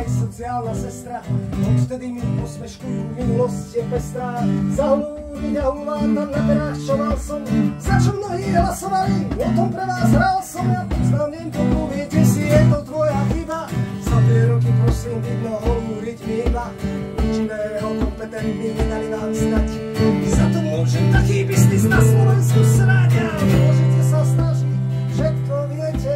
Sociálna sestra, odtedy mi posmeškujú, minulosť je pestrá. Zahľúbiť a uvátam na perách, čo mal som, za čo mnohí hlasovali, o tom pre vás hral som. Ja poznám niekoľko, viete si, je to tvoja chyba. Za tie roky prosím, vidno hovoríť mi iba nič iného, kompetentní nedali vám znať. Za to môžem taký biznis na Slovensku srať. A môžete sa snažiť, všetko viete,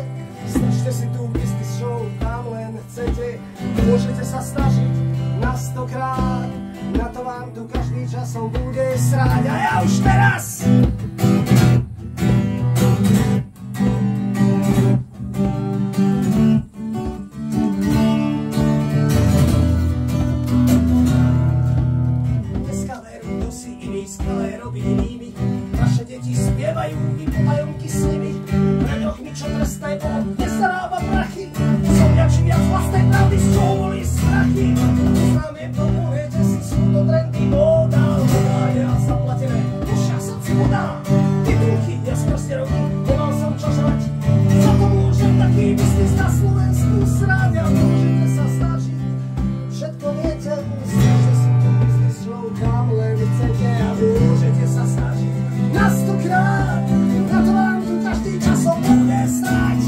snažte si tú biznis show, tam len chcete. Môžete sa snažiť na 100-krát, na to vám tu každý časom bude sráť. A ja už teraz dneska veru, kto si iný skvelé robí inými. Vaše deti spievajú, vy potajomky s nimi. Pre mi čo trestné bolo, nezarába prachy. Som ďačím viac vlastnej pravdy, z čoho boli strachy. Poznám je to, poviete si, sú to trendy, móda. Je a zaplatené, dušia srdci voda. Titulky, ja skrste roky, nemal som čo žrať. Za to môžem taký biznis na Slovensku srať. A môžete sa snažiť, všetko viete, snažte si tu biznis show, kam len chcete. A môžete sa snažiť na 100-krát, na to vám tu každý časom bude srať.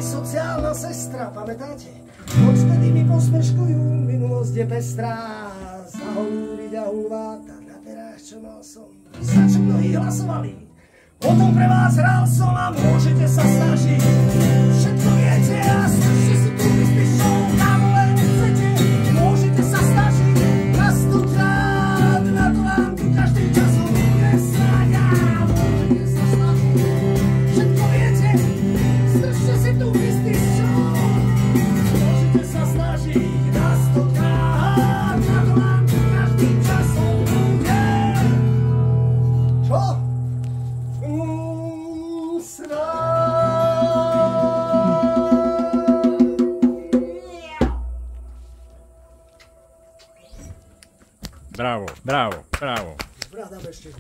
Sociálna sestra, pamätáte? Odtedy mi posmeškujú, minulosť je pestrá. Zaholúriť a ulvátať na perách, čo mal som, za čo mnohí hlasovali. O tom pre vás hral som a môžete sa snažiť. Všetko viete a snažte si tu biznis show, kam len chcete. Môžete sa snažiť na 100-krát, na to vám tu každý časom bude srať. A môžete sa snažiť, všetko viete, strašte si tu biznis show. Môžete sa snažiť na 100-krát, na to vám tu každý časom bude. Čo? Bravo, bravo, bravo. Brada ešte.